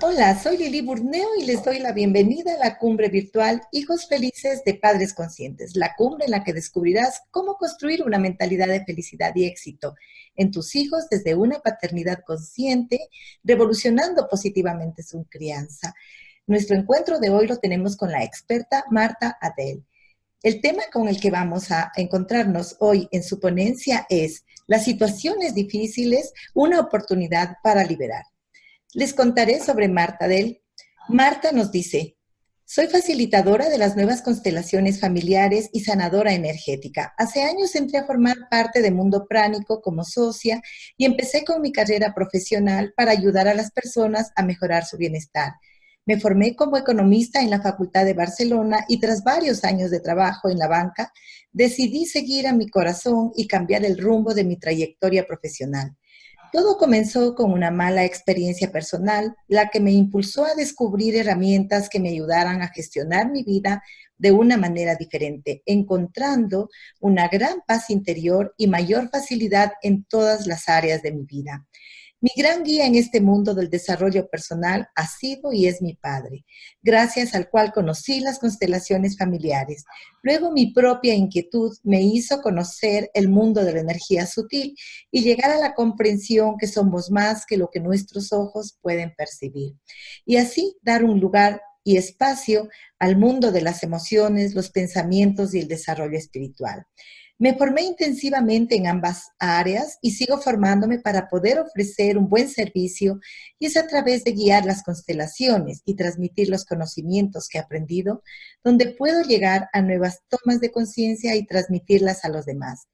Hola, soy Lili Burneo y les doy la bienvenida a la cumbre virtual Hijos Felices de Padres Conscientes, la cumbre en la que descubrirás cómo construir una mentalidad de felicidad y éxito en tus hijos desde una paternidad consciente, revolucionando positivamente su crianza. Nuestro encuentro de hoy lo tenemos con la experta Marta Adel. El tema con el que vamos a encontrarnos hoy en su ponencia es las situaciones difíciles, una oportunidad para liberar. Les contaré sobre Marta Adel. Marta nos dice, soy facilitadora de las nuevas constelaciones familiares y sanadora energética. Hace años entré a formar parte de Mundo Pránico como socia y empecé con mi carrera profesional para ayudar a las personas a mejorar su bienestar. Me formé como economista en la Facultad de Barcelona y tras varios años de trabajo en la banca, decidí seguir a mi corazón y cambiar el rumbo de mi trayectoria profesional. Todo comenzó con una mala experiencia personal, la que me impulsó a descubrir herramientas que me ayudaran a gestionar mi vida de una manera diferente, encontrando una gran paz interior y mayor facilidad en todas las áreas de mi vida. Mi gran guía en este mundo del desarrollo personal ha sido y es mi padre, gracias al cual conocí las constelaciones familiares. Luego mi propia inquietud me hizo conocer el mundo de la energía sutil y llegar a la comprensión que somos más que lo que nuestros ojos pueden percibir. Y así dar un lugar y espacio al mundo de las emociones, los pensamientos y el desarrollo espiritual. Me formé intensivamente en ambas áreas y sigo formándome para poder ofrecer un buen servicio y es a través de guiar las constelaciones y transmitir los conocimientos que he aprendido donde puedo llegar a nuevas tomas de conciencia y transmitirlas a los demás.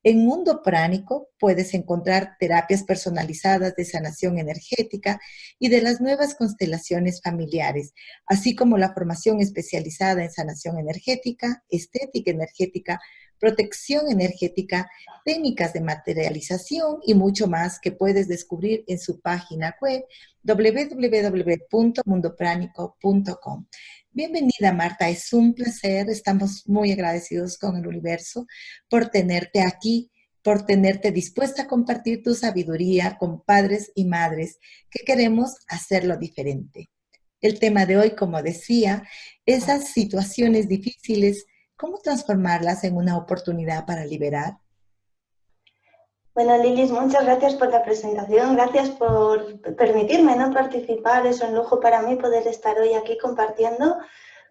En Mundo Pránico puedes encontrar terapias personalizadas de sanación energética y de las nuevas constelaciones familiares, así como la formación especializada en sanación energética, estética energética, protección energética, técnicas de materialización y mucho más que puedes descubrir en su página web www.mundopránico.com. Bienvenida, Marta, es un placer, estamos muy agradecidos con el universo por tenerte aquí, por tenerte dispuesta a compartir tu sabiduría con padres y madres que queremos hacerlo diferente. El tema de hoy, como decía, esas situaciones difíciles, ¿cómo transformarlas en una oportunidad para liberar? Bueno, Lilis, muchas gracias por la presentación, gracias por permitirme, ¿no?, participar. Es un lujo para mí poder estar hoy aquí compartiendo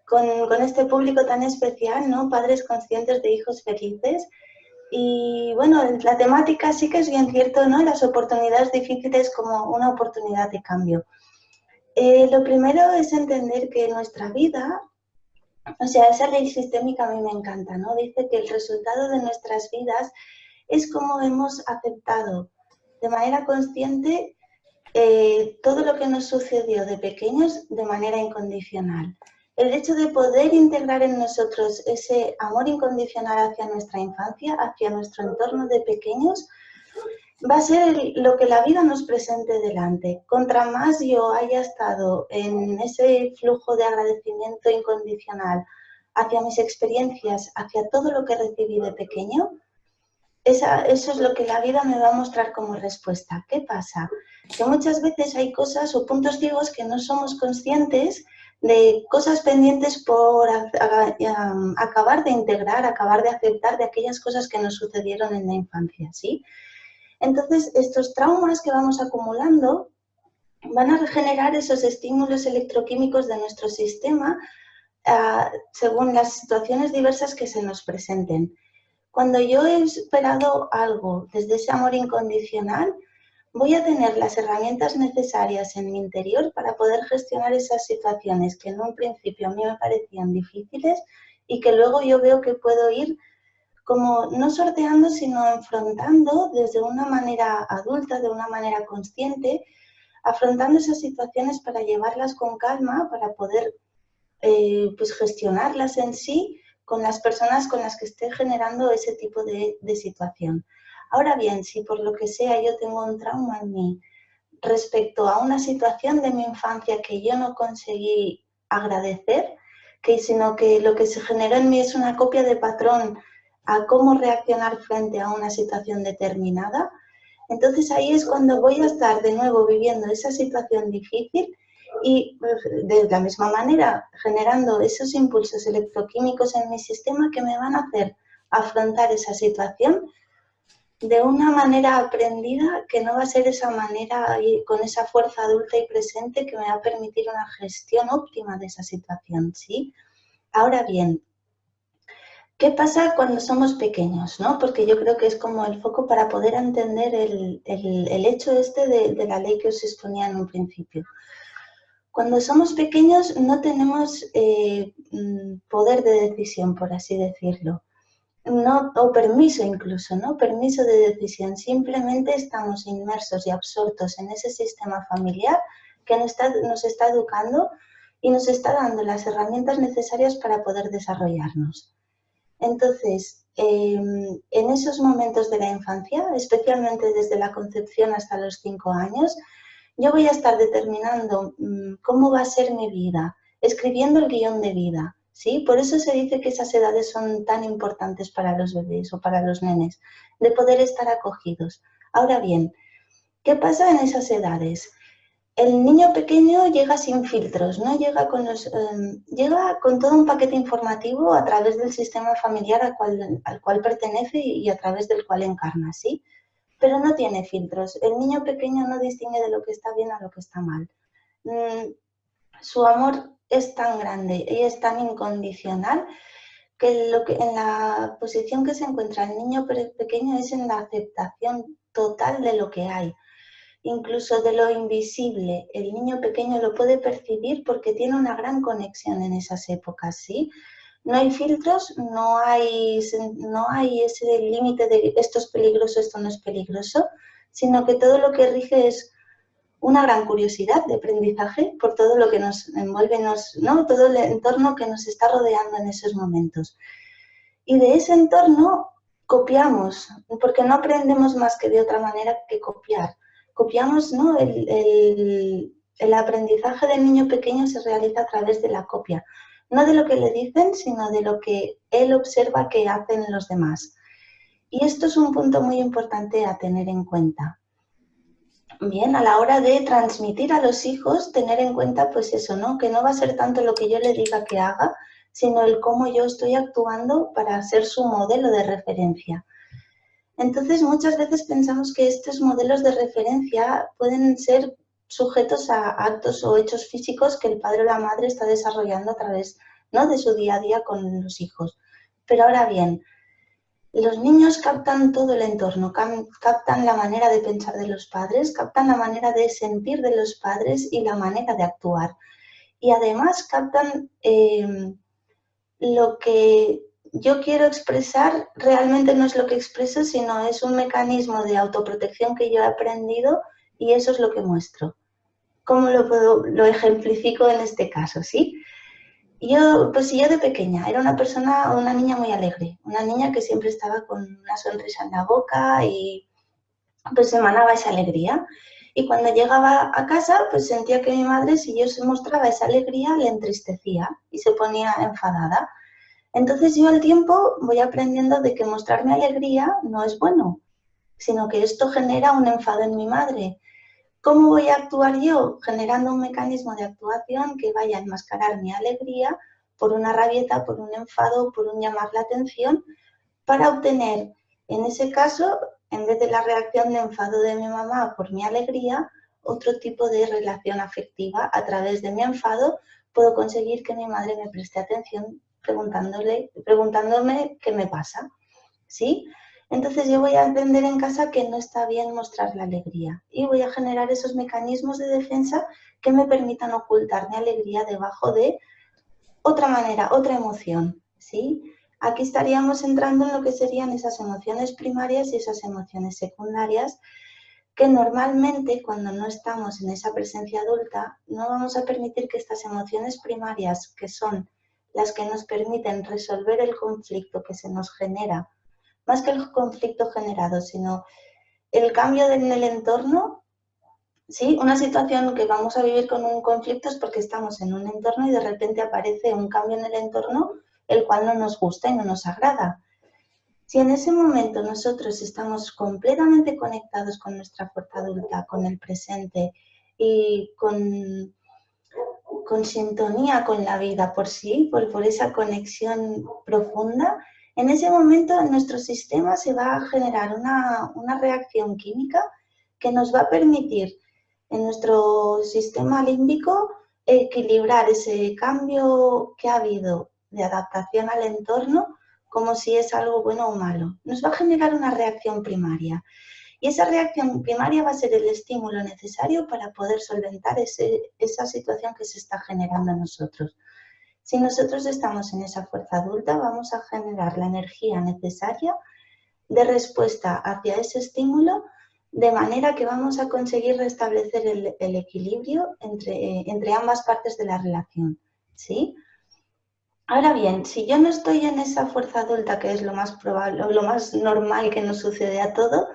con este público tan especial, ¿no?, padres conscientes de hijos felices. Y bueno, la temática sí que es bien cierto, ¿no?, las oportunidades difíciles como una oportunidad de cambio. Lo primero es entender que nuestra vida, o sea, esa ley sistémica a mí me encanta, ¿no? Dice que el resultado de nuestras vidas es como hemos aceptado de manera consciente todo lo que nos sucedió de pequeños de manera incondicional. El hecho de poder integrar en nosotros ese amor incondicional hacia nuestra infancia, hacia nuestro entorno de pequeños, va a ser lo que la vida nos presente delante. Contra más yo haya estado en ese flujo de agradecimiento incondicional hacia mis experiencias, hacia todo lo que recibí de pequeño, eso es lo que la vida me va a mostrar como respuesta. ¿Qué pasa? Que muchas veces hay cosas o puntos ciegos que no somos conscientes de, cosas pendientes por acabar de integrar, acabar de aceptar de aquellas cosas que nos sucedieron en la infancia, ¿sí? Entonces, estos traumas que vamos acumulando van a generar esos estímulos electroquímicos de nuestro sistema según las situaciones diversas que se nos presenten. Cuando yo he esperado algo desde ese amor incondicional, voy a tener las herramientas necesarias en mi interior para poder gestionar esas situaciones que en un principio a mí me parecían difíciles y que luego yo veo que puedo ir como no sorteando, sino afrontando desde una manera adulta, de una manera consciente, afrontando esas situaciones para llevarlas con calma, para poder pues gestionarlas en sí con las personas con las que esté generando ese tipo de situación. Ahora bien, si por lo que sea yo tengo un trauma en mí respecto a una situación de mi infancia que yo no conseguí agradecer, sino que lo que se generó en mí es una copia de patrón a cómo reaccionar frente a una situación determinada, entonces ahí es cuando voy a estar de nuevo viviendo esa situación difícil y de la misma manera generando esos impulsos electroquímicos en mi sistema que me van a hacer afrontar esa situación de una manera aprendida, que no va a ser esa manera y con esa fuerza adulta y presente que me va a permitir una gestión óptima de esa situación, ¿sí? Ahora bien, ¿qué pasa cuando somos pequeños, no? Porque yo creo que es como el foco para poder entender el hecho este de la ley que os exponía en un principio. Cuando somos pequeños no tenemos poder de decisión, por así decirlo. No, o permiso incluso, ¿no? Permiso de decisión. Simplemente estamos inmersos y absortos en ese sistema familiar que nos está educando y nos está dando las herramientas necesarias para poder desarrollarnos. Entonces, en esos momentos de la infancia, especialmente desde la concepción hasta los 5 años, yo voy a estar determinando cómo va a ser mi vida, escribiendo el guión de vida, ¿sí? Por eso se dice que esas edades son tan importantes para los bebés o para los nenes, de poder estar acogidos. Ahora bien, ¿qué pasa en esas edades? El niño pequeño llega sin filtros, ¿no? Llega con todo un paquete informativo a través del sistema familiar al cual pertenece y a través del cual encarna, ¿sí? Pero no tiene filtros. El niño pequeño no distingue de lo que está bien a lo que está mal. Su amor es tan grande y es tan incondicional que en la posición que se encuentra el niño pequeño es en la aceptación total de lo que hay, incluso de lo invisible. El niño pequeño lo puede percibir porque tiene una gran conexión en esas épocas, ¿sí? No hay filtros, no hay ese límite de esto es peligroso, esto no es peligroso, sino que todo lo que rige es una gran curiosidad de aprendizaje por todo lo que nos envuelve, ¿no? Todo el entorno que nos está rodeando en esos momentos. Y de ese entorno copiamos, porque no aprendemos más que de otra manera que copiar. Copiamos, ¿no? El aprendizaje del niño pequeño se realiza a través de la copia. No de lo que le dicen, sino de lo que él observa que hacen los demás. Y esto es un punto muy importante a tener en cuenta. Bien, a la hora de transmitir a los hijos, tener en cuenta pues eso, ¿no? Que no va a ser tanto lo que yo le diga que haga, sino el cómo yo estoy actuando para ser su modelo de referencia. Entonces, muchas veces pensamos que estos modelos de referencia pueden ser sujetos a actos o hechos físicos que el padre o la madre está desarrollando a través, ¿no? de su día a día con los hijos. Pero ahora bien, los niños captan todo el entorno, captan la manera de pensar de los padres, captan la manera de sentir de los padres y la manera de actuar. Y además captan lo que yo quiero expresar, realmente no es lo que expreso, sino es un mecanismo de autoprotección que yo he aprendido y eso es lo que muestro. ¿Cómo lo ejemplifico en este caso? ¿Sí? Yo de pequeña era una niña muy alegre, una niña que siempre estaba con una sonrisa en la boca y pues emanaba esa alegría. Y cuando llegaba a casa, pues sentía que mi madre, si yo se mostraba esa alegría, le entristecía y se ponía enfadada. Entonces yo al tiempo voy aprendiendo de que mostrarme alegría no es bueno, sino que esto genera un enfado en mi madre. ¿Cómo voy a actuar yo? Generando un mecanismo de actuación que vaya a enmascarar mi alegría por una rabieta, por un enfado, por un llamar la atención, para obtener, en ese caso, en vez de la reacción de enfado de mi mamá por mi alegría, otro tipo de relación afectiva. A través de mi enfado puedo conseguir que mi madre me preste atención preguntándome qué me pasa, ¿sí? Entonces yo voy a aprender en casa que no está bien mostrar la alegría y voy a generar esos mecanismos de defensa que me permitan ocultar mi alegría debajo de otra manera, otra emoción, ¿sí? Aquí estaríamos entrando en lo que serían esas emociones primarias y esas emociones secundarias que normalmente cuando no estamos en esa presencia adulta no vamos a permitir que estas emociones primarias, que son las que nos permiten resolver el conflicto que se nos genera, más que el conflicto generado, sino el cambio en el entorno, ¿sí? Una situación que vamos a vivir con un conflicto es porque estamos en un entorno y de repente aparece un cambio en el entorno el cual no nos gusta y no nos agrada. Si en ese momento nosotros estamos completamente conectados con nuestra fuerza adulta, con el presente y con con sintonía con la vida por sí, por esa conexión profunda, en ese momento en nuestro sistema se va a generar una reacción química que nos va a permitir en nuestro sistema límbico equilibrar ese cambio que ha habido de adaptación al entorno como si es algo bueno o malo. Nos va a generar una reacción primaria. Y esa reacción primaria va a ser el estímulo necesario para poder solventar esa situación que se está generando en nosotros. Si nosotros estamos en esa fuerza adulta, vamos a generar la energía necesaria de respuesta hacia ese estímulo, de manera que vamos a conseguir restablecer el equilibrio entre ambas partes de la relación, ¿sí? Ahora bien, si yo no estoy en esa fuerza adulta, que es lo más probable, o lo más normal que nos sucede a todo,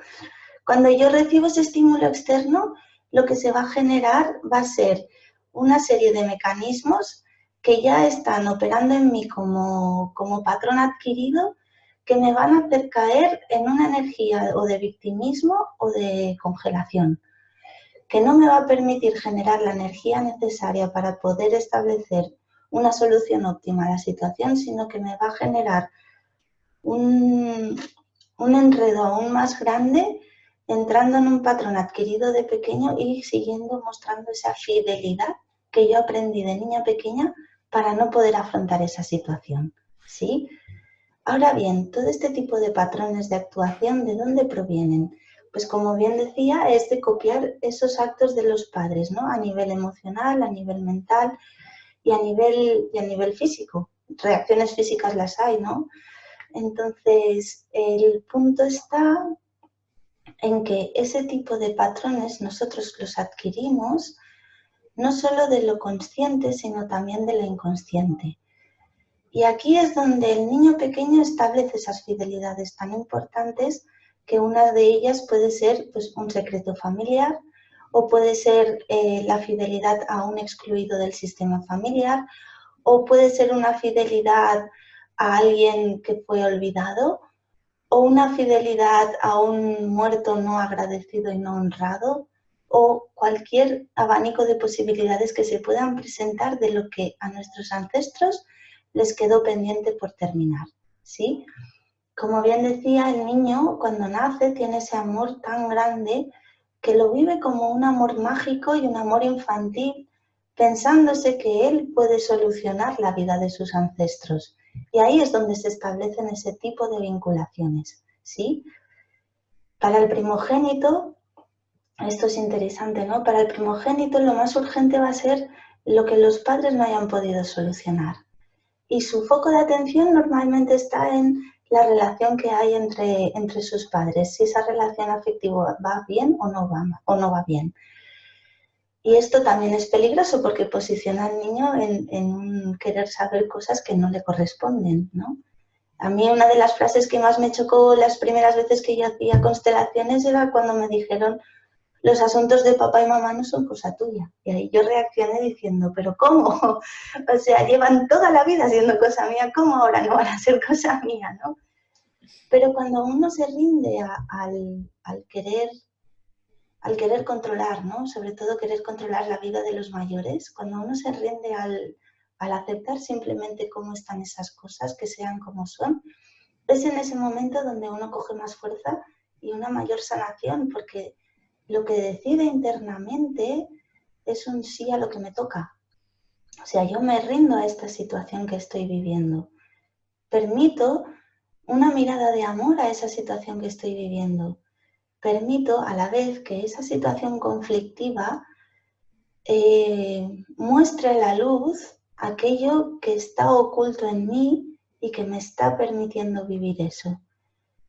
cuando yo recibo ese estímulo externo, lo que se va a generar va a ser una serie de mecanismos que ya están operando en mí como patrón adquirido, que me van a hacer caer en una energía o de victimismo o de congelación, que no me va a permitir generar la energía necesaria para poder establecer una solución óptima a la situación, sino que me va a generar un enredo aún más grande, entrando en un patrón adquirido de pequeño y siguiendo mostrando esa fidelidad que yo aprendí de niña pequeña para no poder afrontar esa situación, ¿sí? Ahora bien, todo este tipo de patrones de actuación, ¿de dónde provienen? Pues como bien decía, es de copiar esos actos de los padres, ¿no? A nivel emocional, a nivel mental y a nivel físico. Reacciones físicas las hay, ¿no? Entonces, el punto está en que ese tipo de patrones nosotros los adquirimos no solo de lo consciente, sino también de lo inconsciente. Y aquí es donde el niño pequeño establece esas fidelidades tan importantes, que una de ellas puede ser pues, un secreto familiar, o puede ser la fidelidad a un excluido del sistema familiar, o puede ser una fidelidad a alguien que fue olvidado, o una fidelidad a un muerto no agradecido y no honrado, o cualquier abanico de posibilidades que se puedan presentar de lo que a nuestros ancestros les quedó pendiente por terminar, ¿sí? Como bien decía, el niño cuando nace tiene ese amor tan grande que lo vive como un amor mágico y un amor infantil, pensándose que él puede solucionar la vida de sus ancestros. Y ahí es donde se establecen ese tipo de vinculaciones, ¿sí? Para el primogénito, esto es interesante, ¿no? Para el primogénito lo más urgente va a ser lo que los padres no hayan podido solucionar. Y su foco de atención normalmente está en la relación que hay entre sus padres, si esa relación afectiva va bien o no va bien. Y esto también es peligroso porque posiciona al niño en un querer saber cosas que no le corresponden, ¿no? A mí una de las frases que más me chocó las primeras veces que yo hacía constelaciones era cuando me dijeron: los asuntos de papá y mamá no son cosa tuya. Y ahí yo reaccioné diciendo, ¿pero cómo? O sea, llevan toda la vida siendo cosa mía, ¿cómo ahora no van a ser cosa mía, no? Pero cuando uno se rinde al querer controlar, ¿no? Sobre todo querer controlar la vida de los mayores, cuando uno se rinde al aceptar simplemente cómo están esas cosas, que sean como son, es en ese momento donde uno coge más fuerza y una mayor sanación, porque lo que decide internamente es un sí a lo que me toca. O sea, yo me rindo a esta situación que estoy viviendo. Permito una mirada de amor a esa situación que estoy viviendo. Permito a la vez que esa situación conflictiva muestre a la luz aquello que está oculto en mí y que me está permitiendo vivir eso.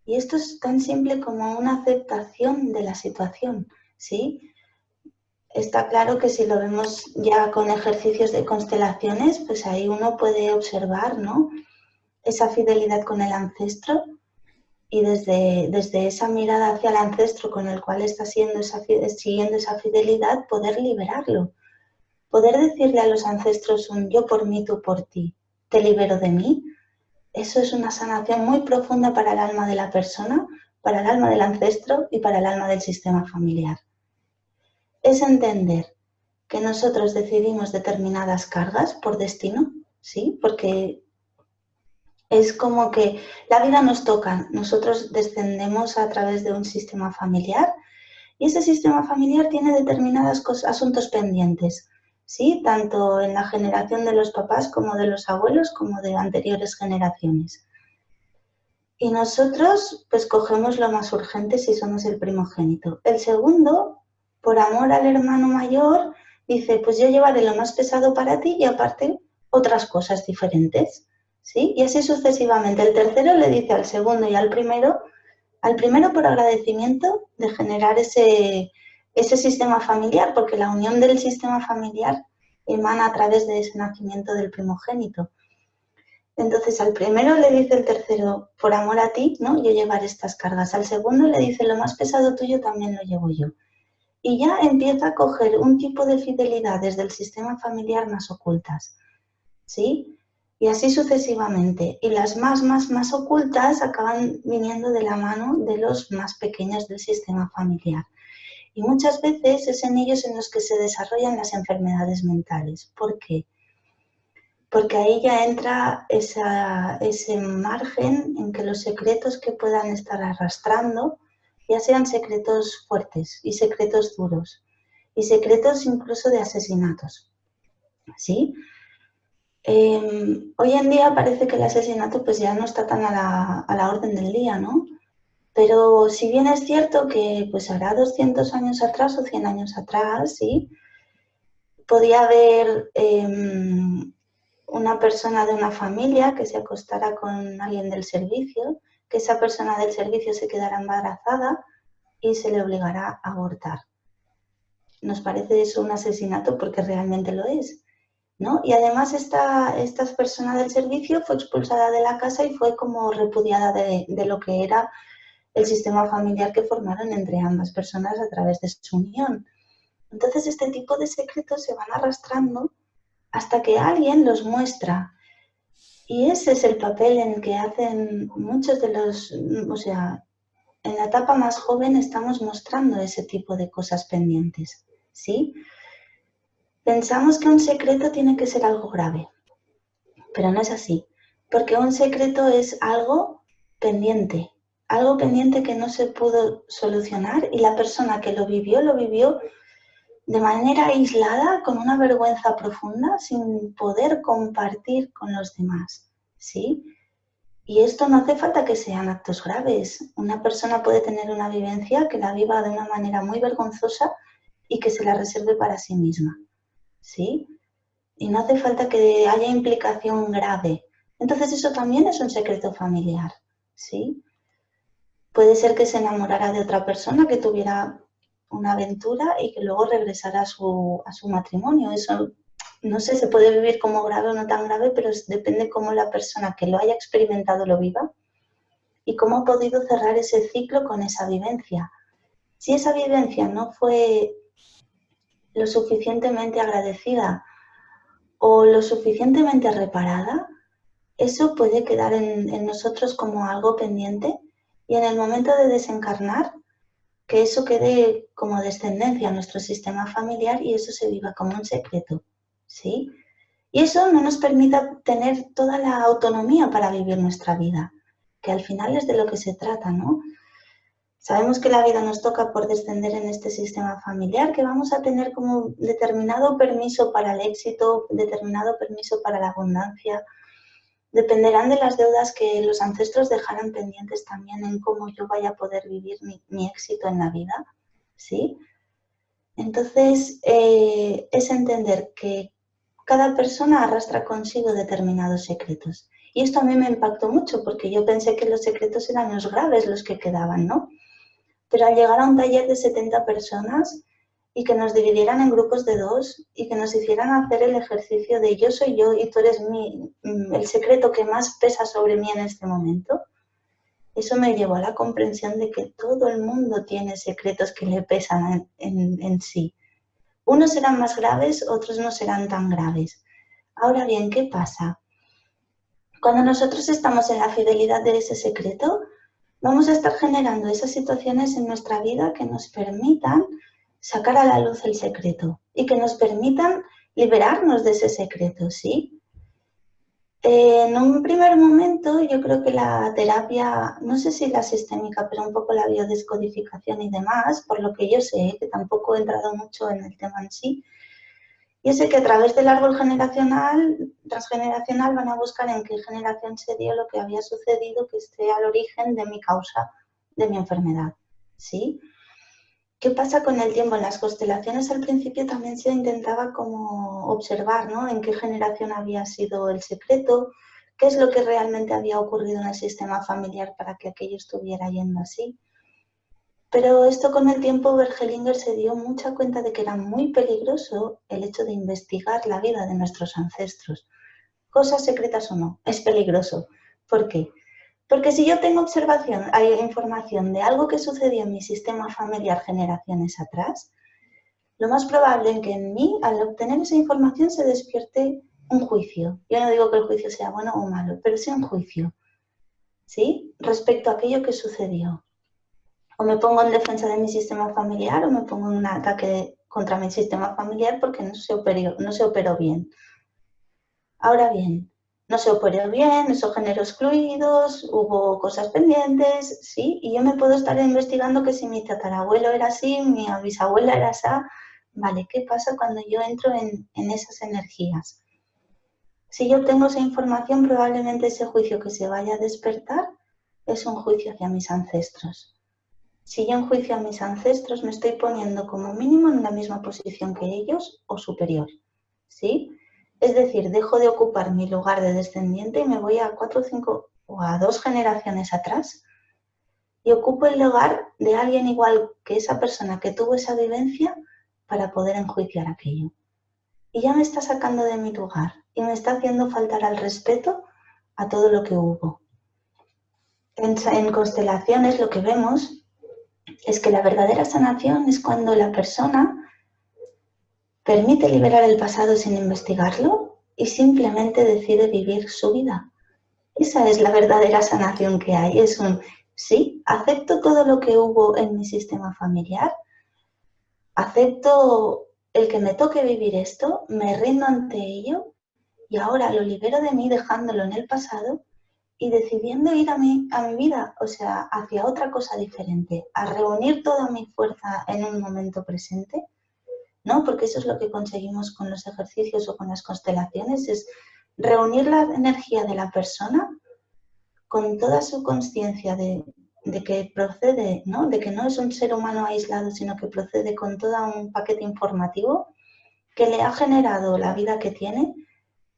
Y esto es tan simple como una aceptación de la situación, ¿sí? Está claro que si lo vemos ya con ejercicios de constelaciones, pues ahí uno puede observar, ¿no? Esa fidelidad con el ancestro, y desde esa mirada hacia el ancestro con el cual está siguiendo esa fidelidad, poder liberarlo. Poder decirle a los ancestros un yo por mí, tú por ti, te libero de mí. Eso es una sanación muy profunda para el alma de la persona, para el alma del ancestro y para el alma del sistema familiar. Es entender que nosotros decidimos determinadas cargas por destino, ¿sí? Porque es como que la vida nos toca, nosotros descendemos a través de un sistema familiar y ese sistema familiar tiene determinados asuntos pendientes, ¿sí? Tanto en la generación de los papás como de los abuelos como de anteriores generaciones. Y nosotros pues cogemos lo más urgente si somos el primogénito. El segundo, por amor al hermano mayor, dice pues yo llevaré lo más pesado para ti y aparte otras cosas diferentes, ¿sí? Y así sucesivamente. El tercero le dice al segundo y al primero por agradecimiento de generar ese sistema familiar, porque la unión del sistema familiar emana a través de ese nacimiento del primogénito. Entonces al primero le dice el tercero, por amor a ti, ¿no? Yo llevaré estas cargas. Al segundo le dice, lo más pesado tuyo también lo llevo yo. Y ya empieza a coger un tipo de fidelidades del sistema familiar más ocultas, ¿sí? Y así sucesivamente. Y las más ocultas acaban viniendo de la mano de los más pequeños del sistema familiar. Y muchas veces es en ellos en los que se desarrollan las enfermedades mentales. ¿Por qué? Porque ahí ya entra ese margen en que los secretos que puedan estar arrastrando, ya sean secretos fuertes y secretos duros, y secretos incluso de asesinatos, ¿sí? Hoy en día parece que el asesinato pues ya no está tan a la orden del día, ¿no? Pero si bien es cierto que pues hará 200 años atrás o 100 años atrás, ¿sí? Podía haber una persona de una familia que se acostara con alguien del servicio, que esa persona del servicio se quedara embarazada y se le obligara a abortar. Nos parece eso un asesinato porque realmente lo es, ¿no? Y además esta persona del servicio fue expulsada de la casa y fue como repudiada de lo que era el sistema familiar que formaron entre ambas personas a través de su unión. Entonces este tipo de secretos se van arrastrando hasta que alguien los muestra. Y ese es el papel en que hacen muchos de los, o sea, en la etapa más joven estamos mostrando ese tipo de cosas pendientes, ¿sí? Pensamos que un secreto tiene que ser algo grave, pero no es así, porque un secreto es algo pendiente que no se pudo solucionar y la persona que lo vivió de manera aislada, con una vergüenza profunda, sin poder compartir con los demás, ¿sí? Y esto no hace falta que sean actos graves. Una persona puede tener una vivencia que la viva de una manera muy vergonzosa y que se la reserve para sí misma, ¿sí? Y no hace falta que haya implicación grave. Entonces eso también es un secreto familiar, ¿sí? Puede ser que se enamorara de otra persona, que tuviera una aventura y que luego regresara a su matrimonio. Eso, no sé, se puede vivir como grave o no tan grave, pero depende cómo la persona que lo haya experimentado lo viva y cómo ha podido cerrar ese ciclo con esa vivencia. Si esa vivencia no fue lo suficientemente agradecida o lo suficientemente reparada, eso puede quedar en nosotros como algo pendiente y en el momento de desencarnar, que eso quede como descendencia a nuestro sistema familiar y eso se viva como un secreto, ¿sí? Y eso no nos permita tener toda la autonomía para vivir nuestra vida, que al final es de lo que se trata, ¿no? Sabemos que la vida nos toca por descender en este sistema familiar, que vamos a tener como determinado permiso para el éxito, determinado permiso para la abundancia. Dependerán de las deudas que los ancestros dejaran pendientes también en cómo yo vaya a poder vivir mi éxito en la vida, ¿sí? Entonces, es entender que cada persona arrastra consigo determinados secretos. Y esto a mí me impactó mucho porque yo pensé que los secretos eran los graves los que quedaban, ¿no? Pero al llegar a un taller de 70 personas y que nos dividieran en grupos de 2 y que nos hicieran hacer el ejercicio de yo soy yo y tú eres el secreto que más pesa sobre mí en este momento, eso me llevó a la comprensión de que todo el mundo tiene secretos que le pesan en sí. Unos serán más graves, otros no serán tan graves. Ahora bien, ¿qué pasa? Cuando nosotros estamos en la fidelidad de ese secreto, vamos a estar generando esas situaciones en nuestra vida que nos permitan sacar a la luz el secreto y que nos permitan liberarnos de ese secreto, ¿sí? En un primer momento yo creo que la terapia, no sé si la sistémica, pero un poco la biodescodificación y demás, por lo que yo sé, que tampoco he entrado mucho en el tema en sí, yo sé que a través del árbol generacional, transgeneracional, van a buscar en qué generación se dio lo que había sucedido que esté al origen de mi causa, de mi enfermedad, ¿sí? ¿Qué pasa con el tiempo? En las constelaciones al principio también se intentaba como observar, ¿no? En qué generación había sido el secreto, qué es lo que realmente había ocurrido en el sistema familiar para que aquello estuviera yendo así. Pero esto con el tiempo Bergelinger se dio mucha cuenta de que era muy peligroso el hecho de investigar la vida de nuestros ancestros. Cosas secretas o no, es peligroso. ¿Por qué? Porque si yo tengo observación, hay información de algo que sucedió en mi sistema familiar generaciones atrás, lo más probable es que en mí, al obtener esa información, se despierte un juicio. Yo no digo que el juicio sea bueno o malo, pero sí un juicio, ¿sí? Respecto a aquello que sucedió. O me pongo en defensa de mi sistema familiar o me pongo en un ataque contra mi sistema familiar porque no se operó bien. Ahora bien, no se operó bien, eso generó excluidos, hubo cosas pendientes, ¿sí? Y yo me puedo estar investigando que si mi tatarabuelo era así, mi bisabuela era así. Vale, ¿qué pasa cuando yo entro en esas energías? Si yo tengo esa información, probablemente ese juicio que se vaya a despertar es un juicio hacia mis ancestros. Si yo enjuicio a mis ancestros, me estoy poniendo como mínimo en la misma posición que ellos o superior, ¿sí? Es decir, dejo de ocupar mi lugar de descendiente y me voy a 4 o 5 o a 2 generaciones atrás y ocupo el lugar de alguien igual que esa persona que tuvo esa vivencia para poder enjuiciar aquello. Y ya me está sacando de mi lugar y me está haciendo faltar al respeto a todo lo que hubo. En constelaciones lo que vemos es que la verdadera sanación es cuando la persona permite liberar el pasado sin investigarlo y simplemente decide vivir su vida. Esa es la verdadera sanación que hay. Es un, sí, acepto todo lo que hubo en mi sistema familiar, acepto el que me toque vivir esto, me rindo ante ello y ahora lo libero de mí dejándolo en el pasado y decidiendo ir a mi vida, o sea, hacia otra cosa diferente, a reunir toda mi fuerza en un momento presente, ¿no? Porque eso es lo que conseguimos con los ejercicios o con las constelaciones, es reunir la energía de la persona con toda su conciencia de que procede, ¿no? De que no es un ser humano aislado, sino que procede con todo un paquete informativo que le ha generado la vida que tiene,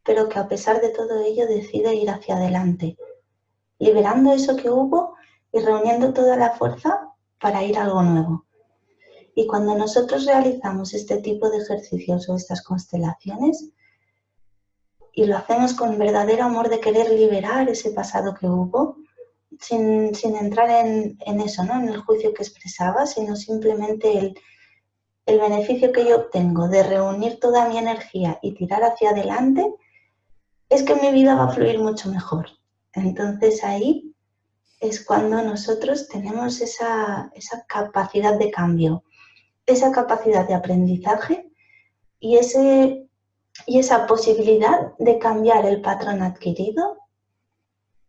pero que a pesar de todo ello decide ir hacia adelante, liberando eso que hubo y reuniendo toda la fuerza para ir a algo nuevo. Y cuando nosotros realizamos este tipo de ejercicios o estas constelaciones, y lo hacemos con verdadero amor de querer liberar ese pasado que hubo, sin entrar en eso, ¿no? En el juicio que expresaba, sino simplemente el beneficio que yo obtengo de reunir toda mi energía y tirar hacia adelante, es que mi vida va a fluir mucho mejor. Entonces ahí es cuando nosotros tenemos esa capacidad de cambio, esa capacidad de aprendizaje y esa posibilidad de cambiar el patrón adquirido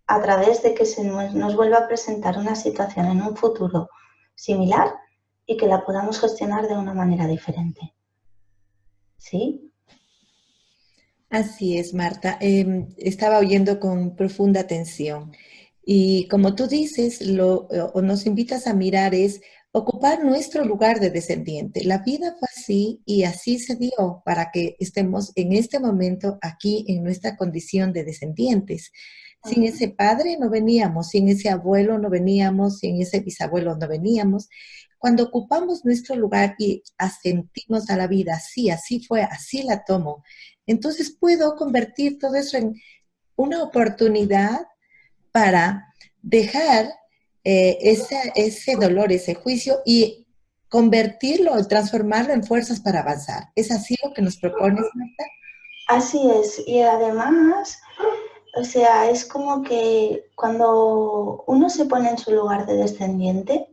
a través de que se nos vuelva a presentar una situación en un futuro similar y que la podamos gestionar de una manera diferente. ¿Sí? Así es, Marta. Estaba oyendo con profunda atención. Y como tú dices, o nos invitas a mirar es ocupar nuestro lugar de descendiente. La vida fue así y así se dio para que estemos en este momento aquí en nuestra condición de descendientes. Sin ese padre no veníamos, sin ese abuelo no veníamos, sin ese bisabuelo no veníamos. Cuando ocupamos nuestro lugar y asentimos a la vida, sí, así fue, así la tomo, entonces puedo convertir todo eso en una oportunidad para dejar ese dolor, ese juicio y convertirlo, transformarlo en fuerzas para avanzar. ¿Es así lo que nos propones, Marta? Así es. Y además, o sea, es como que cuando uno se pone en su lugar de descendiente,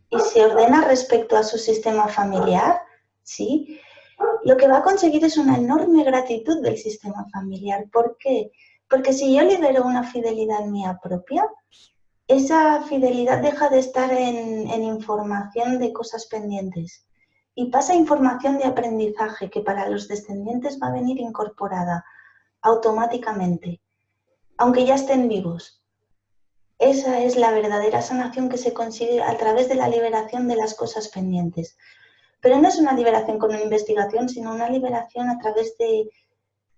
y se ordena respecto a su sistema familiar, ¿sí? Lo que va a conseguir es una enorme gratitud del sistema familiar. ¿Por qué? Porque si yo libero una fidelidad mía propia, esa fidelidad deja de estar en información de cosas pendientes y pasa a información de aprendizaje que para los descendientes va a venir incorporada automáticamente, aunque ya estén vivos. Esa es la verdadera sanación que se consigue a través de la liberación de las cosas pendientes. Pero no es una liberación con una investigación, sino una liberación a través de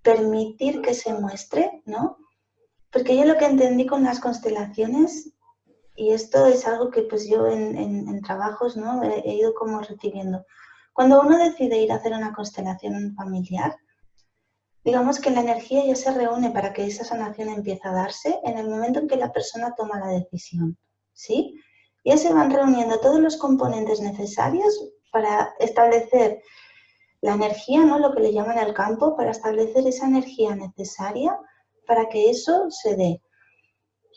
permitir que se muestre, ¿no? Porque yo lo que entendí con las constelaciones, y esto es algo que pues yo en trabajos, ¿no? he ido como recibiendo. Cuando uno decide ir a hacer una constelación familiar, digamos que la energía ya se reúne para que esa sanación empiece a darse en el momento en que la persona toma la decisión, ¿sí? Ya se van reuniendo todos los componentes necesarios para establecer la energía, ¿no? Lo que le llaman el campo, para establecer esa energía necesaria para que eso se dé.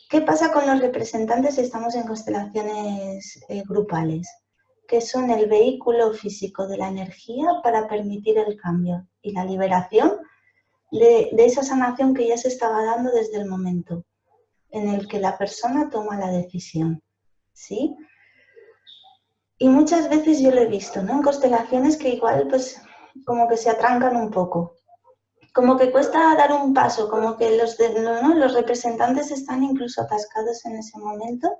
¿Qué pasa con los representantes si estamos en constelaciones grupales? Que son el vehículo físico de la energía para permitir el cambio y la liberación de esa sanación que ya se estaba dando desde el momento en el que la persona toma la decisión, ¿sí? Y muchas veces yo lo he visto, ¿no? En constelaciones que igual pues como que se atrancan un poco, como que cuesta dar un paso, como que los representantes están incluso atascados en ese momento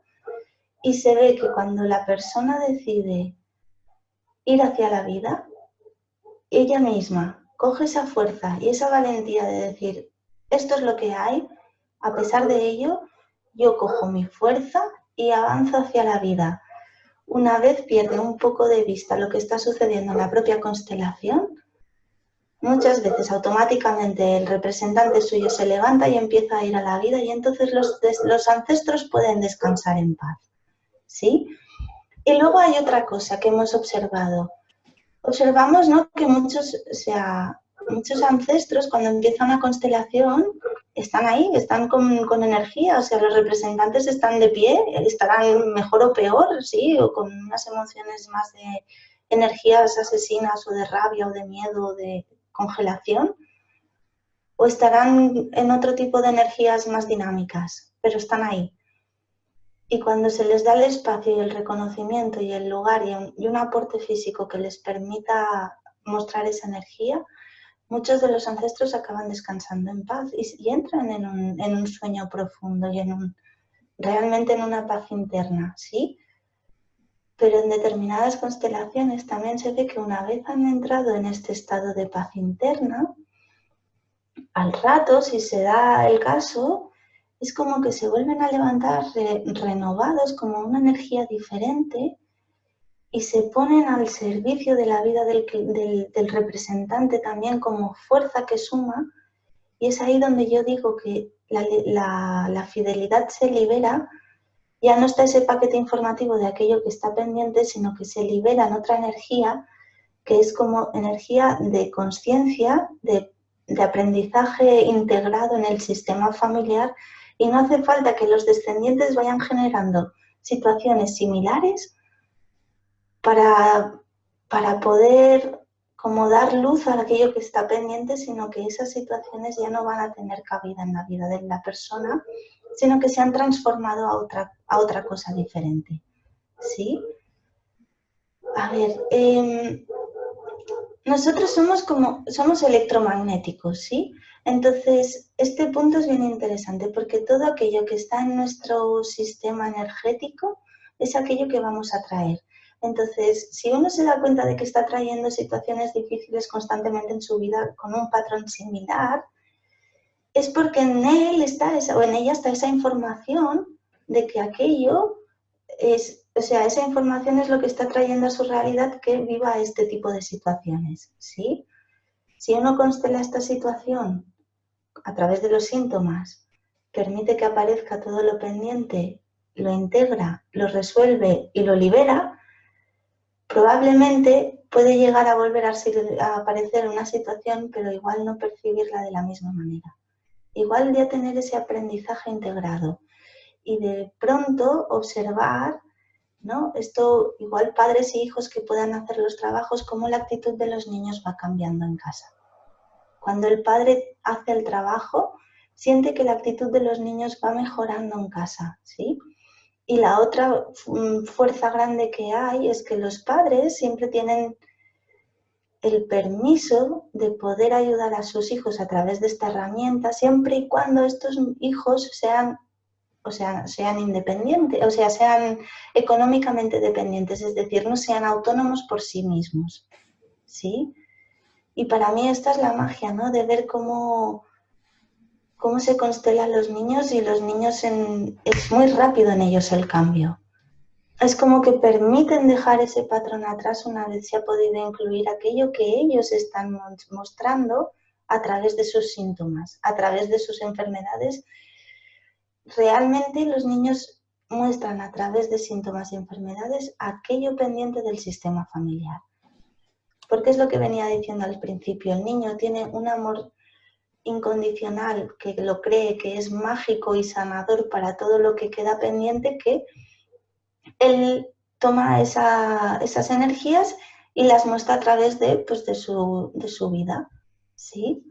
y se ve que cuando la persona decide ir hacia la vida, ella misma coge esa fuerza y esa valentía de decir, esto es lo que hay, a pesar de ello, yo cojo mi fuerza y avanzo hacia la vida. Una vez pierde un poco de vista lo que está sucediendo en la propia constelación, muchas veces automáticamente el representante suyo se levanta y empieza a ir a la vida y entonces los ancestros pueden descansar en paz, ¿sí? Y luego hay otra cosa que hemos observado. Observamos, ¿no? Que muchos ancestros cuando empieza una constelación están ahí, están con energía, o sea, los representantes están de pie, estarán mejor o peor, sí, o con unas emociones más de energías asesinas o de rabia o de miedo o de congelación, o estarán en otro tipo de energías más dinámicas, pero están ahí. Y cuando se les da el espacio y el reconocimiento y el lugar y un aporte físico que les permita mostrar esa energía, muchos de los ancestros acaban descansando en paz y entran en un sueño profundo y realmente en una paz interna, ¿sí? Pero en determinadas constelaciones también se ve que una vez han entrado en este estado de paz interna, al rato, si se da el caso, es como que se vuelven a levantar renovados, como una energía diferente, y se ponen al servicio de la vida del representante también como fuerza que suma, y es ahí donde yo digo que la fidelidad se libera, ya no está ese paquete informativo de aquello que está pendiente, sino que se libera en otra energía, que es como energía de conciencia, de aprendizaje integrado en el sistema familiar, y no hace falta que los descendientes vayan generando situaciones similares para poder como dar luz a aquello que está pendiente, sino que esas situaciones ya no van a tener cabida en la vida de la persona, sino que se han transformado a otra cosa diferente. ¿Sí? A ver, nosotros somos electromagnéticos, ¿sí? Entonces, este punto es bien interesante porque todo aquello que está en nuestro sistema energético es aquello que vamos a traer. Entonces, si uno se da cuenta de que está trayendo situaciones difíciles constantemente en su vida con un patrón similar, es porque en él o en ella está esa información de que aquello o sea, esa información es lo que está trayendo a su realidad que viva este tipo de situaciones, ¿sí? Si uno constela esta situación a través de los síntomas, permite que aparezca todo lo pendiente, lo integra, lo resuelve y lo libera, probablemente puede llegar a volver a aparecer una situación, pero igual no percibirla de la misma manera. Igual ya tener ese aprendizaje integrado y de pronto observar ¿no? Esto, igual padres e hijos que puedan hacer los trabajos, cómo la actitud de los niños va cambiando en casa. Cuando el padre hace el trabajo, siente que la actitud de los niños va mejorando en casa, ¿sí? Y la otra fuerza grande que hay es que los padres siempre tienen el permiso de poder ayudar a sus hijos a través de esta herramienta, siempre y cuando estos hijos sean independientes, o sea, sean económicamente dependientes, es decir, no sean autónomos por sí mismos, ¿sí? Y para mí esta es la magia, ¿no? De ver cómo se constelan los niños y los niños es muy rápido en ellos el cambio. Es como que permiten dejar ese patrón atrás una vez se ha podido incluir aquello que ellos están mostrando a través de sus síntomas, a través de sus enfermedades. Realmente los niños muestran a través de síntomas y enfermedades aquello pendiente del sistema familiar. Porque es lo que venía diciendo al principio, el niño tiene un amor incondicional que lo cree que es mágico y sanador para todo lo que queda pendiente, que él toma esas energías y las muestra a través de su vida, ¿sí?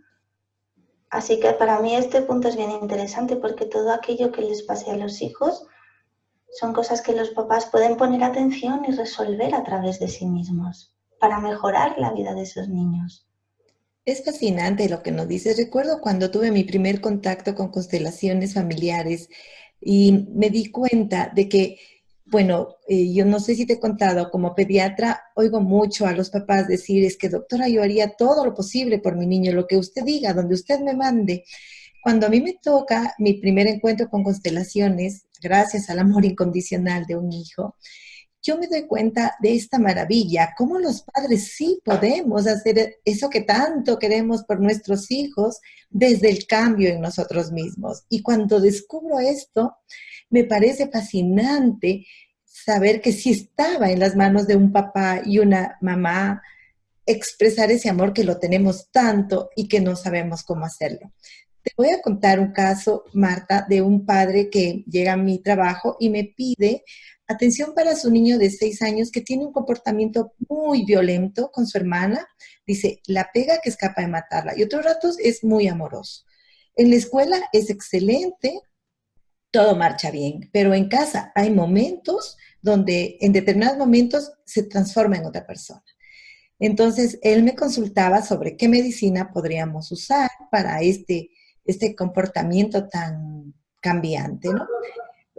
Así que para mí este punto es bien interesante porque todo aquello que les pase a los hijos son cosas que los papás pueden poner atención y resolver a través de sí mismos para mejorar la vida de esos niños. Es fascinante lo que nos dices. Recuerdo cuando tuve mi primer contacto con constelaciones familiares y me di cuenta de que, bueno, yo no sé si te he contado, como pediatra oigo mucho a los papás decir, es que doctora, yo haría todo lo posible por mi niño, lo que usted diga, donde usted me mande. Cuando a mí me toca mi primer encuentro con constelaciones, gracias al amor incondicional de un hijo, yo me doy cuenta de esta maravilla, cómo los padres sí podemos hacer eso que tanto queremos por nuestros hijos desde el cambio en nosotros mismos. Y cuando descubro esto, me parece fascinante saber que sí estaba en las manos de un papá y una mamá expresar ese amor que lo tenemos tanto y que no sabemos cómo hacerlo. Te voy a contar un caso, Marta, de un padre que llega a mi trabajo y me pide atención para su niño de 6 años que tiene un comportamiento muy violento con su hermana. Dice, la pega que es capaz de matarla. Y otros ratos es muy amoroso. En la escuela es excelente, todo marcha bien, pero en casa hay momentos donde en determinados momentos se transforma en otra persona. Entonces, él me consultaba sobre qué medicina podríamos usar para este comportamiento tan cambiante, ¿no?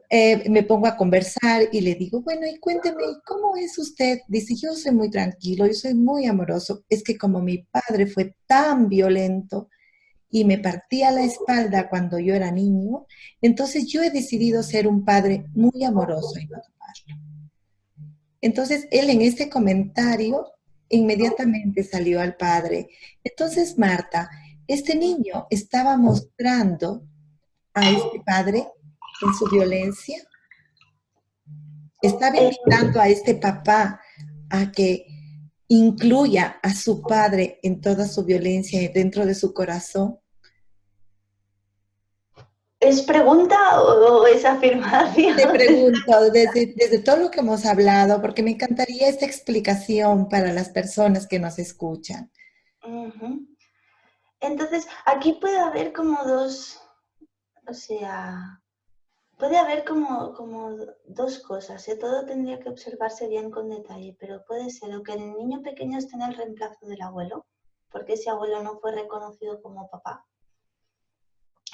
Me pongo a conversar y le digo, bueno, y cuénteme, ¿cómo es usted? Dice, yo soy muy tranquilo, yo soy muy amoroso. Es que como mi padre fue tan violento y me partía la espalda cuando yo era niño, entonces yo he decidido ser un padre muy amoroso y no tomarlo. Entonces, él en este comentario inmediatamente salió al padre. Entonces, Marta, este niño estaba mostrando a este padre en su violencia, estaba invitando a este papá a que incluya a su padre en toda su violencia dentro de su corazón. ¿Es pregunta o es afirmación? Te pregunto, desde todo lo que hemos hablado, porque me encantaría esta explicación para las personas que nos escuchan. Uh-huh. Entonces, aquí puede haber como dos, o sea, puede haber como dos cosas, ¿eh? Todo tendría que observarse bien con detalle, pero puede ser o que el niño pequeño esté en el reemplazo del abuelo, porque ese abuelo no fue reconocido como papá,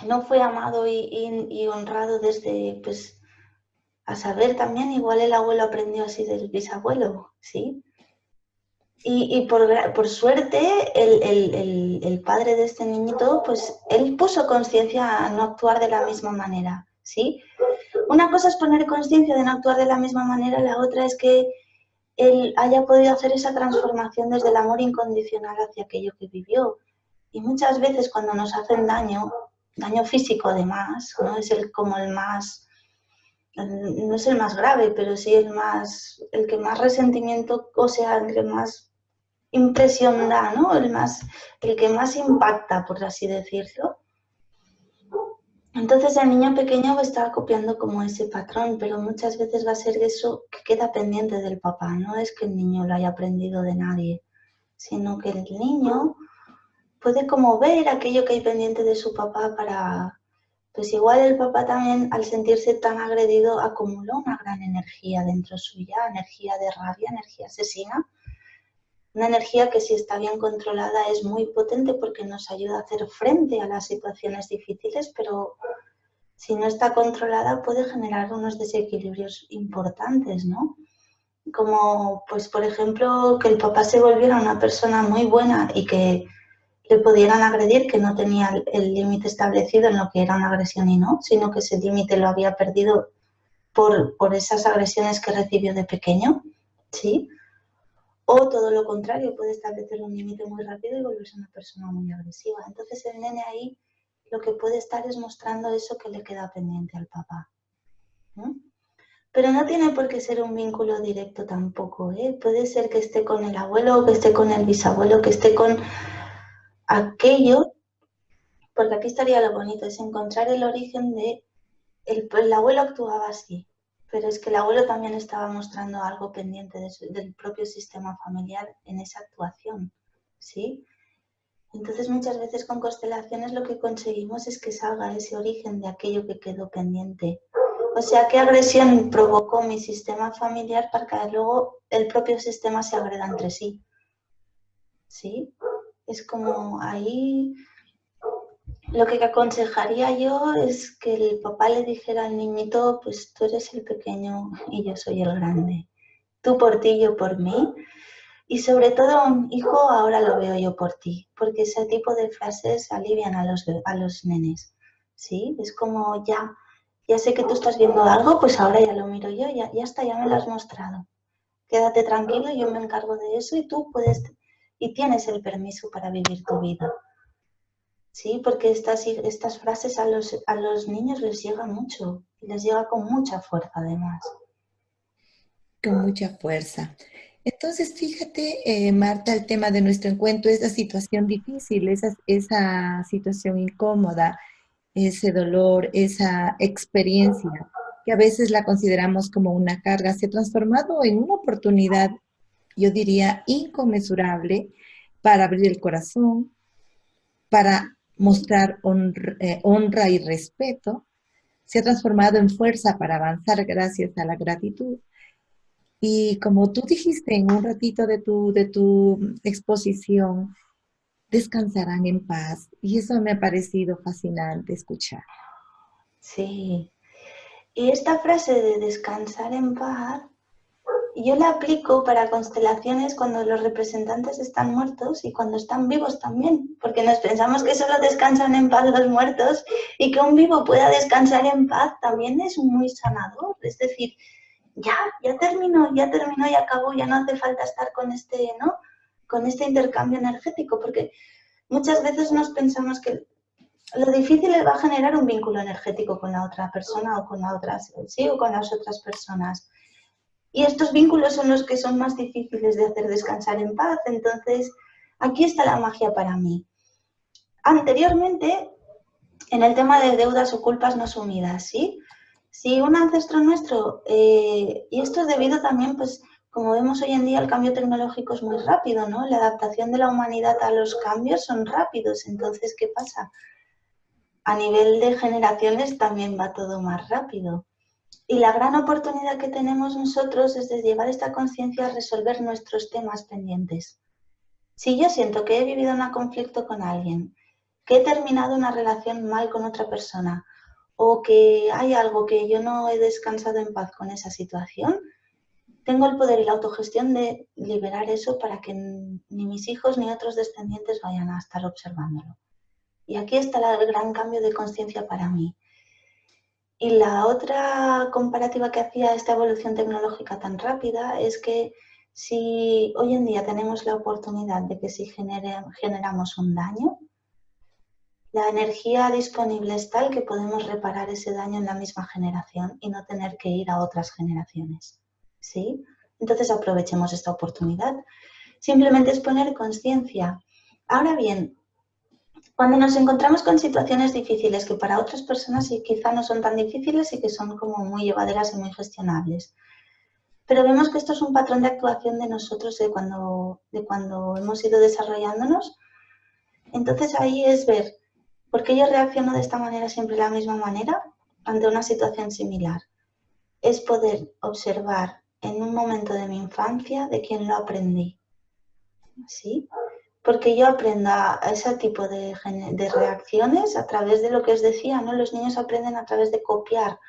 no fue amado y honrado desde, pues, a saber también, igual el abuelo aprendió así del bisabuelo, ¿sí? Y por suerte, el padre de este niñito, pues él puso conciencia a no actuar de la misma manera, ¿sí? Una cosa es poner conciencia de no actuar de la misma manera, la otra es que él haya podido hacer esa transformación desde el amor incondicional hacia aquello que vivió. Y muchas veces cuando nos hacen daño físico además, ¿no? Es como el más, no es el más grave, pero sí el que más resentimiento, o sea, el que más impresión da, ¿no? El que más impacta, por así decirlo. Entonces el niño pequeño está copiando como ese patrón, pero muchas veces va a ser eso que queda pendiente del papá. No es que el niño lo haya aprendido de nadie, sino que el niño puede como ver aquello que hay pendiente de su papá para, pues igual el papá también al sentirse tan agredido acumuló una gran energía dentro suya, energía de rabia, energía asesina, una energía que si está bien controlada es muy potente porque nos ayuda a hacer frente a las situaciones difíciles, pero si no está controlada puede generar unos desequilibrios importantes, ¿no? Como, pues, por ejemplo, que el papá se volviera una persona muy buena y que le pudieran agredir, que no tenía el límite establecido en lo que era una agresión y no, sino que ese límite lo había perdido por esas agresiones que recibió de pequeño, ¿sí? O todo lo contrario, puede establecer un límite muy rápido y volverse una persona muy agresiva. Entonces el nene ahí lo que puede estar es mostrando eso que le queda pendiente al papá, ¿no? Pero no tiene por qué ser un vínculo directo tampoco, ¿eh? Puede ser que esté con el abuelo, que esté con el bisabuelo, que esté con aquello, porque aquí estaría lo bonito, es encontrar el origen de el abuelo actuaba así, pero es que el abuelo también estaba mostrando algo pendiente del propio sistema familiar en esa actuación, ¿sí? Entonces muchas veces con constelaciones lo que conseguimos es que salga ese origen de aquello que quedó pendiente. O sea, qué agresión provocó mi sistema familiar para que luego el propio sistema se agreda entre sí, ¿sí? Es como ahí lo que aconsejaría yo es que el papá le dijera al niñito, pues tú eres el pequeño y yo soy el grande. Tú por ti, yo por mí. Y sobre todo, hijo, ahora lo veo yo por ti. Porque ese tipo de frases alivian a los nenes. ¿Sí? Es como ya sé que tú estás viendo algo, pues ahora ya lo miro yo, ya está, ya me lo has mostrado. Quédate tranquilo, yo me encargo de eso y tú puedes y tienes el permiso para vivir tu vida. Sí, porque estas frases a los niños les llega mucho y les llega con mucha fuerza además. Con mucha fuerza. Entonces, fíjate, Marta, el tema de nuestro encuentro, esa situación difícil, esa situación incómoda, ese dolor, esa experiencia, que a veces la consideramos como una carga, se ha transformado en una oportunidad, yo diría, inconmensurable para abrir el corazón, para mostrar honra y respeto, se ha transformado en fuerza para avanzar gracias a la gratitud. Y como tú dijiste en un ratito de tu exposición, descansarán en paz. Y eso me ha parecido fascinante escuchar. Sí. Y esta frase de descansar en paz, yo la aplico para constelaciones cuando los representantes están muertos y cuando están vivos también, porque nos pensamos que solo descansan en paz los muertos y que un vivo pueda descansar en paz también es muy sanador. Es decir, ya terminó y acabó, ya no hace falta estar con este, ¿no? Con este intercambio energético, porque muchas veces nos pensamos que lo difícil va a generar un vínculo energético con la otra persona o con la otra, sí, o con las otras personas. Y estos vínculos son los que son más difíciles de hacer descansar en paz. Entonces, aquí está la magia para mí. Anteriormente, en el tema de deudas o culpas no sumidas, ¿sí? Si un ancestro nuestro, y esto es debido también, pues, como vemos hoy en día, el cambio tecnológico es muy rápido, ¿no? La adaptación de la humanidad a los cambios son rápidos. Entonces, ¿qué pasa? A nivel de generaciones también va todo más rápido. Y la gran oportunidad que tenemos nosotros es de llevar esta conciencia a resolver nuestros temas pendientes. Si yo siento que he vivido un conflicto con alguien, que he terminado una relación mal con otra persona, o que hay algo que yo no he descansado en paz con esa situación, tengo el poder y la autogestión de liberar eso para que ni mis hijos ni otros descendientes vayan a estar observándolo. Y aquí está el gran cambio de conciencia para mí. Y la otra comparativa que hacía esta evolución tecnológica tan rápida es que si hoy en día tenemos la oportunidad de que si generamos un daño, la energía disponible es tal que podemos reparar ese daño en la misma generación y no tener que ir a otras generaciones. ¿Sí? Entonces aprovechemos esta oportunidad. Simplemente es poner conciencia. Ahora bien, Cuando nos encontramos con situaciones difíciles que para otras personas sí, quizá no son tan difíciles y que son como muy llevaderas y muy gestionables. Pero vemos que esto es un patrón de actuación de nosotros de cuando hemos ido desarrollándonos. Entonces ahí es ver por qué yo reacciono de esta manera siempre de la misma manera ante una situación similar. Es poder observar en un momento de mi infancia de quién lo aprendí. ¿Sí? Porque yo aprendo a ese tipo de reacciones a través de lo que os decía, ¿no? Los niños aprenden a través de copiar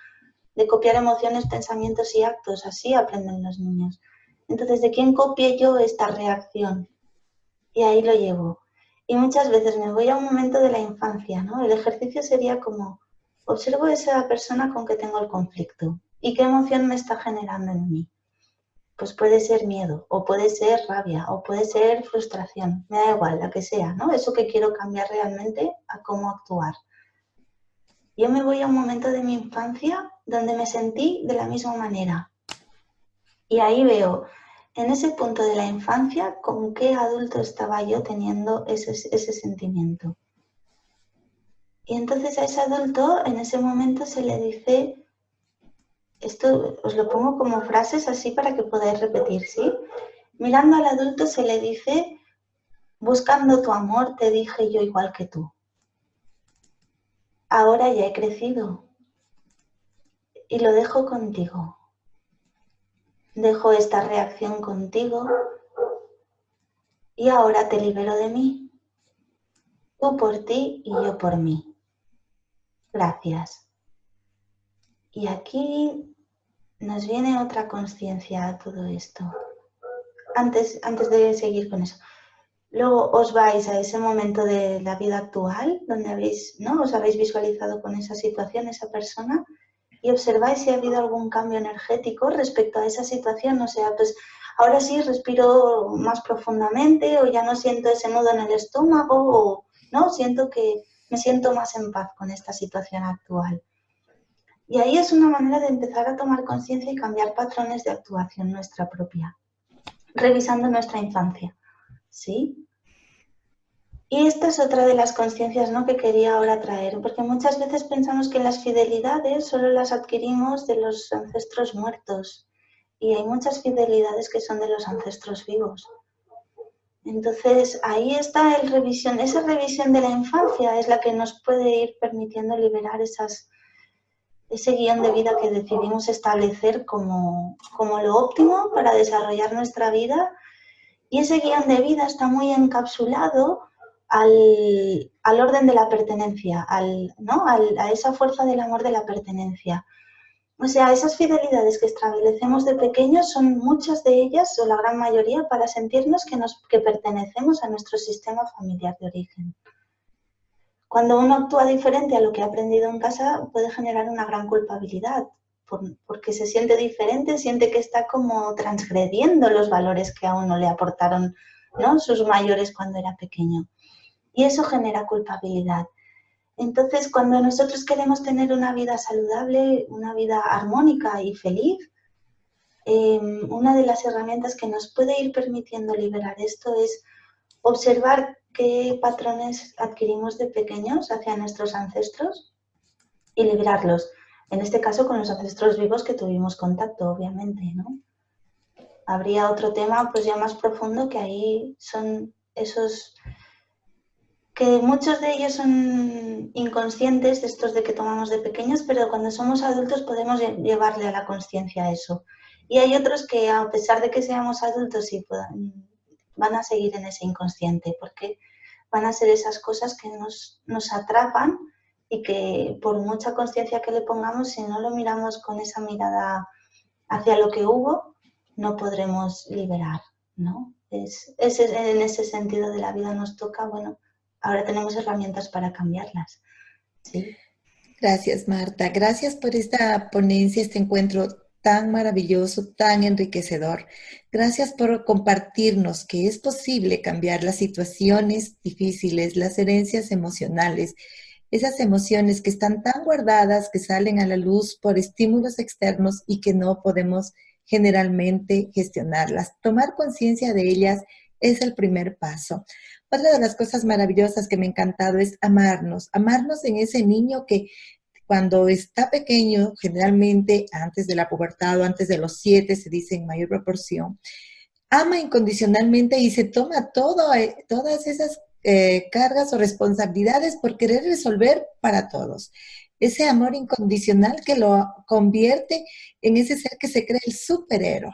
emociones, pensamientos y actos, así aprenden los niños. Entonces, ¿de quién copié yo esta reacción? Y ahí lo llevo. Y muchas veces me voy a un momento de la infancia, ¿no? El ejercicio sería como, observo a esa persona con que tengo el conflicto y qué emoción me está generando en mí. Pues puede ser miedo, o puede ser rabia, o puede ser frustración, me da igual, la que sea, ¿no? Eso que quiero cambiar realmente a cómo actuar. Yo me voy a un momento de mi infancia donde me sentí de la misma manera. Y ahí veo, en ese punto de la infancia, con qué adulto estaba yo teniendo ese sentimiento. Y entonces a ese adulto, en ese momento, se le dice, esto os lo pongo como frases así para que podáis repetir, ¿sí? Mirando al adulto se le dice, buscando tu amor, te dije yo igual que tú. Ahora ya he crecido y lo dejo contigo. Dejo esta reacción contigo y ahora te libero de mí. Tú por ti y yo por mí. Gracias. Y aquí nos viene otra conciencia a todo esto. Antes de seguir con eso. Luego os vais a ese momento de la vida actual donde os habéis visualizado con esa situación, esa persona, y observáis si ha habido algún cambio energético respecto a esa situación. O sea, pues ahora sí respiro más profundamente o ya no siento ese nudo en el estómago o no, siento que me siento más en paz con esta situación actual. Y ahí es una manera de empezar a tomar conciencia y cambiar patrones de actuación nuestra propia, revisando nuestra infancia, ¿sí? Y esta es otra de las conciencias, ¿no?, que quería ahora traer, porque muchas veces pensamos que las fidelidades solo las adquirimos de los ancestros muertos y hay muchas fidelidades que son de los ancestros vivos. Entonces ahí está esa revisión de la infancia es la que nos puede ir permitiendo liberar ese guión de vida que decidimos establecer como lo óptimo para desarrollar nuestra vida. Y ese guión de vida está muy encapsulado al orden de la pertenencia, a esa fuerza del amor de la pertenencia. O sea, esas fidelidades que establecemos de pequeños son muchas de ellas, o la gran mayoría, para sentirnos que pertenecemos a nuestro sistema familiar de origen. Cuando uno actúa diferente a lo que ha aprendido en casa, puede generar una gran culpabilidad, porque se siente diferente, siente que está como transgrediendo los valores que a uno le aportaron, ¿no?, sus mayores cuando era pequeño. Y eso genera culpabilidad. Entonces, cuando nosotros queremos tener una vida saludable, una vida armónica y feliz, una de las herramientas que nos puede ir permitiendo liberar esto es observar qué patrones adquirimos de pequeños hacia nuestros ancestros y liberarlos. En este caso, con los ancestros vivos que tuvimos contacto, obviamente, ¿no? Habría otro tema, pues ya más profundo, que ahí son esos que muchos de ellos son inconscientes, de estos de que tomamos de pequeños, pero cuando somos adultos podemos llevarle a la conciencia eso. Y hay otros que, a pesar de que seamos adultos, sí van a seguir en ese inconsciente, porque van a ser esas cosas que nos atrapan y que por mucha conciencia que le pongamos, si no lo miramos con esa mirada hacia lo que hubo, no podremos liberar, ¿no? En ese sentido de la vida nos toca, bueno, ahora tenemos herramientas para cambiarlas, ¿sí? Gracias, Marta. Gracias por esta ponencia, este encuentro tan maravilloso, tan enriquecedor. Gracias por compartirnos que es posible cambiar las situaciones difíciles, las herencias emocionales, esas emociones que están tan guardadas, que salen a la luz por estímulos externos y que no podemos generalmente gestionarlas. Tomar conciencia de ellas es el primer paso. Otra de las cosas maravillosas que me ha encantado es amarnos en ese niño que cuando está pequeño, generalmente antes de la pubertad o antes de los 7, se dice en mayor proporción, ama incondicionalmente y se toma todas esas cargas o responsabilidades por querer resolver para todos. Ese amor incondicional que lo convierte en ese ser que se cree el superhéroe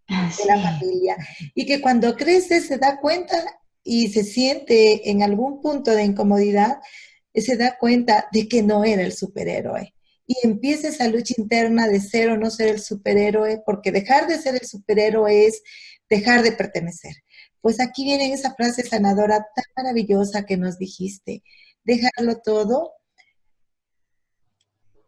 de la Sí. familia y que cuando crece se da cuenta y se siente en algún punto de incomodidad, se da cuenta de que no era el superhéroe. Y empieza esa lucha interna de ser o no ser el superhéroe, porque dejar de ser el superhéroe es dejar de pertenecer. Pues aquí viene esa frase sanadora tan maravillosa que nos dijiste, dejarlo todo,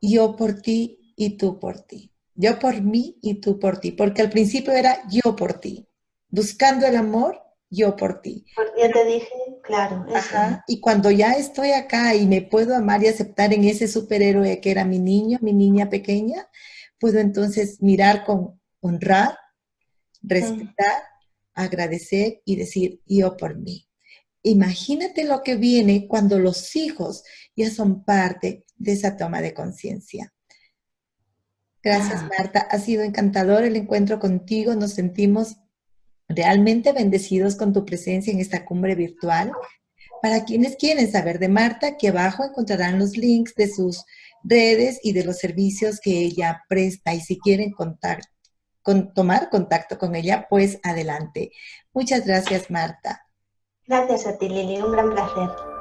yo por ti y tú por ti. Yo por mí y tú por ti, porque al principio era yo por ti, buscando el amor, yo por ti. Porque yo te dije, claro, eso es. Ajá, y cuando ya estoy acá y me puedo amar y aceptar en ese superhéroe que era mi niño, mi niña pequeña, puedo entonces mirar con honrar, Mm. respetar, agradecer y decir yo por mí. Imagínate lo que viene cuando los hijos ya son parte de esa toma de conciencia. Gracias, Ah, Marta. Ha sido encantador el encuentro contigo. Nos sentimos realmente bendecidos con tu presencia en esta cumbre virtual. Para quienes quieren saber de Marta, aquí abajo encontrarán los links de sus redes y de los servicios que ella presta. Y si quieren tomar contacto con ella, pues adelante. Muchas gracias, Marta. gracias a ti, Lili, un gran placer.